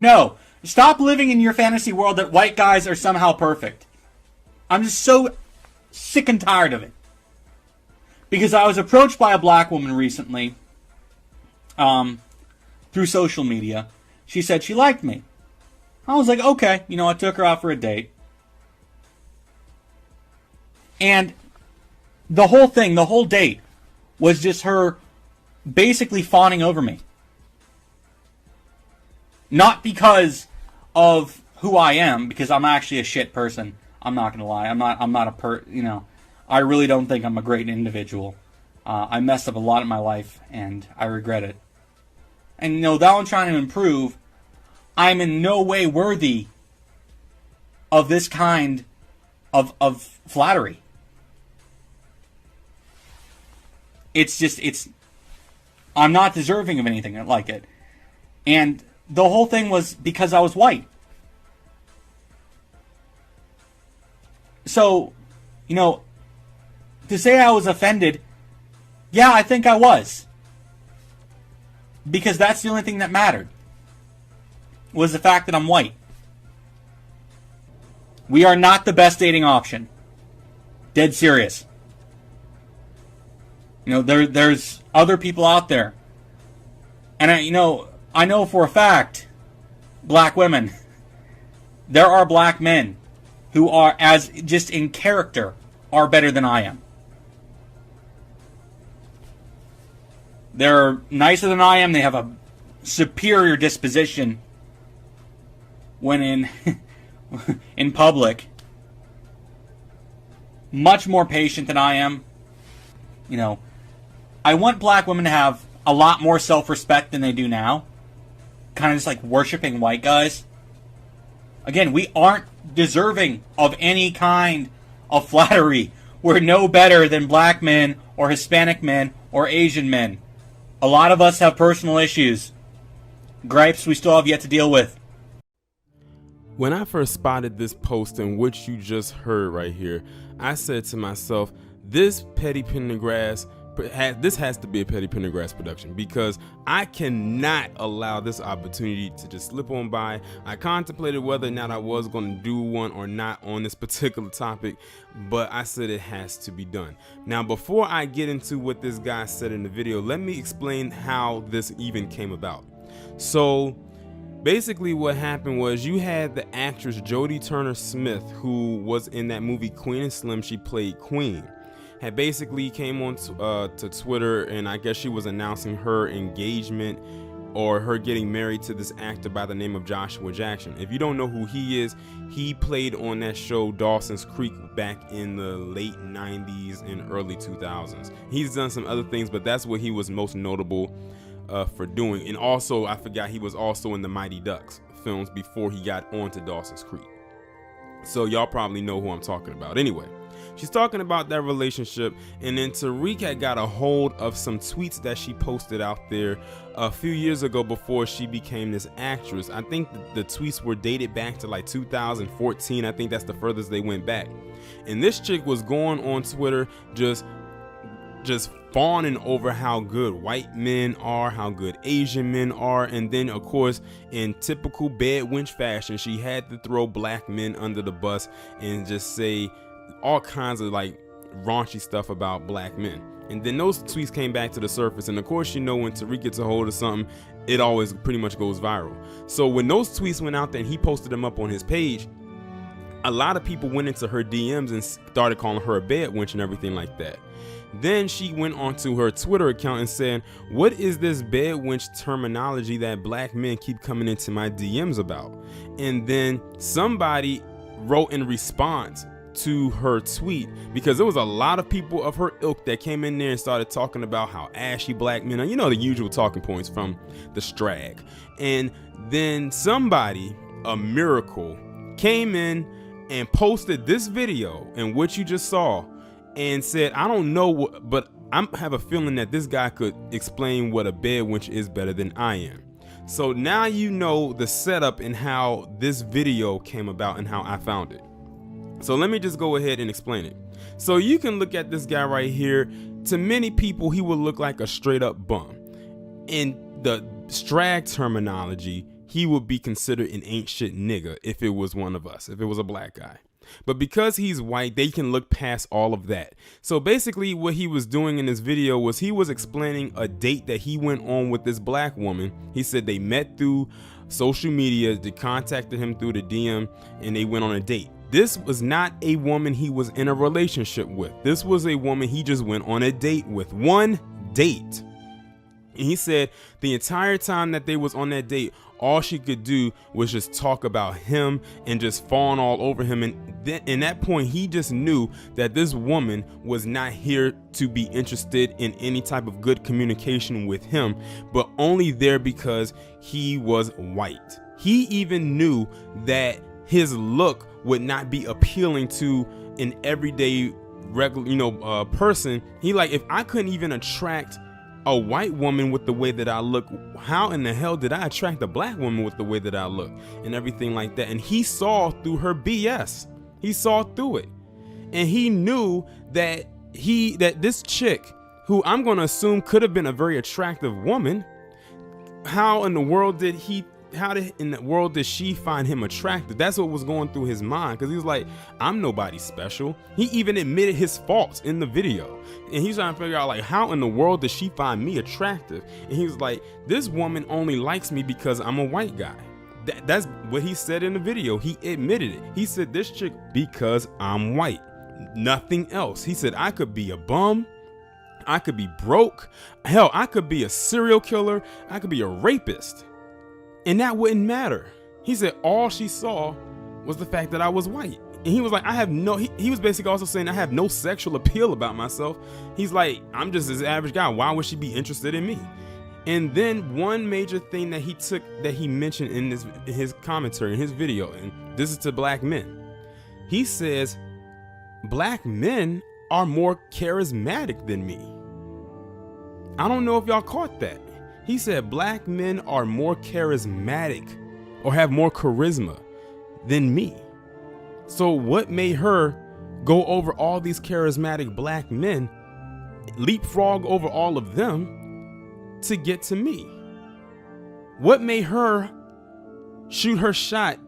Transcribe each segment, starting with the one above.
No, stop living in your fantasy world that white guys are somehow perfect. I'm just so sick and tired of it. Because I was approached by a black woman recently through social media. She said she liked me. I was like, okay. I took her out for a date. And the whole date was just her basically fawning over me. Not because of who I am, because I'm actually a shit person. I'm not gonna lie. I'm not I really don't think I'm a great individual. I messed up a lot in my life, and I regret it. And though I'm trying to improve, I'm in no way worthy of this kind of flattery. I'm not deserving of anything like it. And the whole thing was because I was white. So, to say I was offended, yeah, I think I was. Because that's the only thing that mattered. Was the fact that I'm white. We are not the best dating option. Dead serious. There's other people out there. And I know for a fact, black women, there are black men who are, as just in character, are better than I am. They're nicer than I am. They have a superior disposition when in public. Much more patient than I am. I want black women to have a lot more self-respect than they do now. Kind of just like worshiping white guys. Again, we aren't deserving of any kind of flattery. We're no better than black men or Hispanic men or Asian men. A lot of us have personal issues. Gripes we still have yet to deal with. When I first spotted this post in which you just heard right here, I said to myself, this has to be a Petty Pendergrass production, because I cannot allow this opportunity to just slip on by. I contemplated whether or not I was going to do one or not on this particular topic, but I said it has to be done. Now, before I get into what this guy said in the video, let me explain how this even came about. So basically what happened was you had the actress Jodie Turner-Smith, who was in that movie Queen and Slim. She played Queen. Had basically came on to Twitter, and I guess she was announcing her engagement or her getting married to this actor by the name of Joshua Jackson. If you don't know who he is, he played on that show Dawson's Creek back in the late 90s and early 2000s. He's done some other things, but that's what he was most notable for doing. And also, I forgot, he was also in the Mighty Ducks films before he got on to Dawson's Creek. So y'all probably know who I'm talking about. Anyway, she's talking about that relationship, and then Tariq had got a hold of some tweets that she posted out there a few years ago before she became this actress. I think the tweets were dated back to like 2014. I think that's the furthest they went back. And this chick was going on Twitter just fawning over how good white men are, how good Asian men are, and then of course in typical bed wench fashion, she had to throw black men under the bus and just say all kinds of like raunchy stuff about black men. And then those tweets came back to the surface, and of course when Tariq gets a hold of something, it always pretty much goes viral. So when those tweets went out there and he posted them up on his page, a lot of people went into her DMs and started calling her a bed wench and everything like that. Then she went onto her Twitter account and said, what is this bed wench terminology that black men keep coming into my DMs about? And then somebody wrote in response to her tweet, because there was a lot of people of her ilk that came in there and started talking about how ashy black men are, the usual talking points from the strag. And then somebody, a miracle, came in and posted this video in which you just saw and said, I don't know what, but I have a feeling that this guy could explain what a bed wench is better than I am. So now you know the setup and how this video came about and how I found it. So let me just go ahead and explain it. So you can look at this guy right here. To many people, he would look like a straight up bum. In the strag terminology, he would be considered an ain't shit nigga if it was one of us, if it was a black guy. But because he's white, they can look past all of that. So basically what he was doing in this video was he was explaining a date that he went on with this black woman. He said they met through social media, they contacted him through the DM, and they went on a date. This was not a woman he was in a relationship with. This was a woman he just went on a date with. One date. And he said the entire time that they was on that date, all she could do was just talk about him and just fawn all over him. And then in that point, he just knew that this woman was not here to be interested in any type of good communication with him, but only there because he was white. He even knew that his look would not be appealing to an everyday regular, person. He like, if I couldn't even attract a white woman with the way that I look, how in the hell did I attract a black woman with the way that I look and everything like that? And he saw through her BS. He saw through it. And he knew that this chick, who I'm going to assume could have been a very attractive woman, how in the world did she find him attractive? That's what was going through his mind, because he was like, I'm nobody special. He even admitted his faults in the video, and he's trying to figure out like, how in the world does she find me attractive? And he was like, this woman only likes me because I'm a white guy. That's what he said in the video. He admitted it. He said, this chick because I'm white, nothing else. He said, I could be a bum, I could be broke, hell, I could be a serial killer, I could be a rapist, and that wouldn't matter. He said all she saw was the fact that I was white. And he was like, he was basically also saying I have no sexual appeal about myself. He's like, I'm just this average guy. Why would she be interested in me? And then one major thing that he mentioned in his commentary, in his video, and this is to black men. He says, black men are more charismatic than me. I don't know if y'all caught that. He said black men are more charismatic or have more charisma than me. So what made her go over all these charismatic black men, leapfrog over all of them to get to me? What made her shoot her shot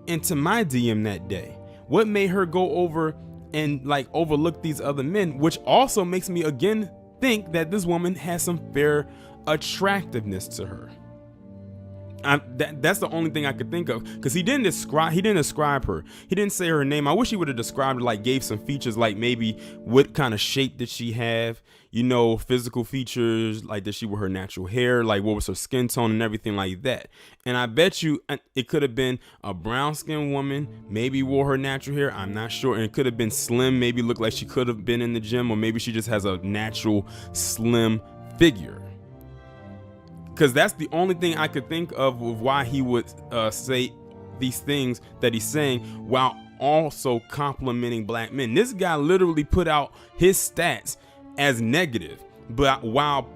into my DM that day? What made her go over and like overlook these other men, which also makes me again think that this woman has some fair attractiveness to her. That's the only thing I could think of, because he didn't describe her. He didn't say her name. I wish he would have described her, like gave some features, like maybe what kind of shape did she have, physical features, like did she wear her natural hair, like what was her skin tone and everything like that. And I bet you it could have been a brown skinned woman, maybe wore her natural hair, I'm not sure. And it could have been slim, maybe looked like she could have been in the gym, or maybe she just has a natural slim figure. Because that's the only thing I could think of why he would say these things that he's saying while also complimenting black men. This guy literally put out his stats as negative, but while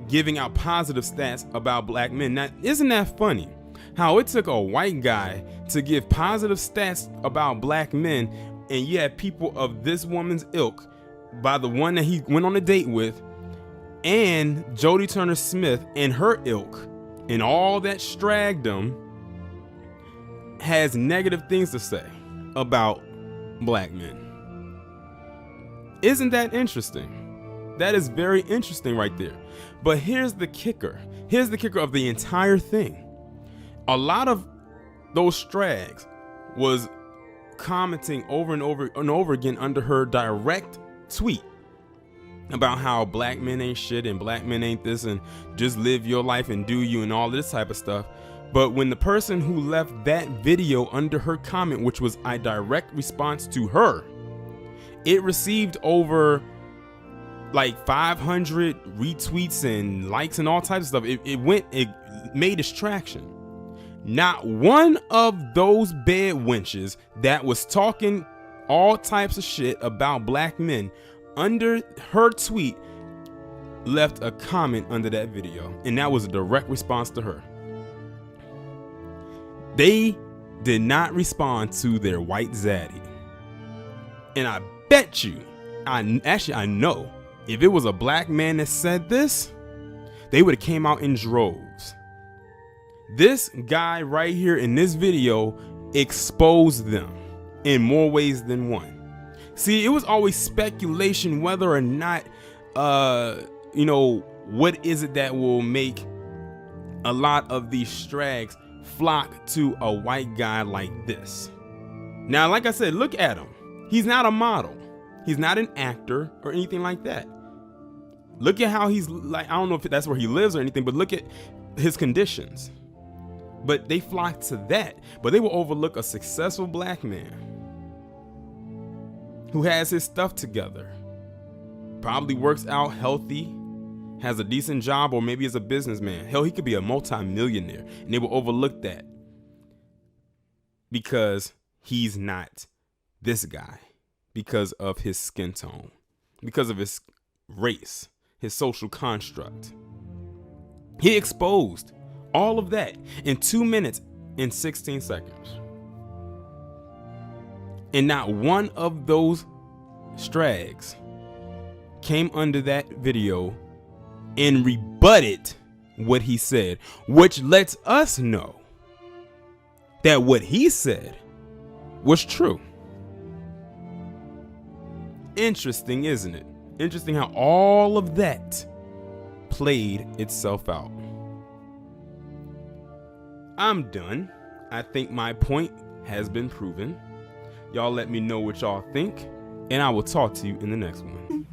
giving out positive stats about black men. Now, isn't that funny? How it took a white guy to give positive stats about black men, and you had people of this woman's ilk, by the one that he went on a date with, and Jodie Turner-Smith and her ilk and all that stragdom has negative things to say about black men. Isn't that interesting? That is very interesting right there. But here's the kicker. Here's the kicker of the entire thing. A lot of those strags was commenting over and over and over again under her direct tweet about how black men ain't shit and black men ain't this and just live your life and do you and all this type of stuff. But when the person who left that video under her comment, which was a direct response to her, it received over like 500 retweets and likes and all types of stuff. It made its traction. Not one of those bed wenches that was talking all types of shit about black men under her tweet left a comment under that video, and that was a direct response to her. They did not respond to their white zaddy. And I bet you, I know, if it was a black man that said this, they would have came out in droves. This guy right here in this video exposed them in more ways than one. See, it was always speculation whether or not, what is it that will make a lot of these strags flock to a white guy like this. Now, like I said, look at him. He's not a model. He's not an actor or anything like that. Look at how he's like, I don't know if that's where he lives or anything, but look at his conditions. But they flock to that, but they will overlook a successful black man who has his stuff together, probably works out healthy, has a decent job, or maybe is a businessman. Hell, he could be a multi-millionaire, and they will overlook that because he's not this guy, because of his skin tone, because of his race, his social construct. He exposed all of that in 2 minutes and 16 seconds. And not one of those strags came under that video and rebutted what he said, which lets us know that what he said was true. Interesting, isn't it? Interesting how all of that played itself out. I'm done. I think my point has been proven. Y'all let me know what y'all think, and I will talk to you in the next one.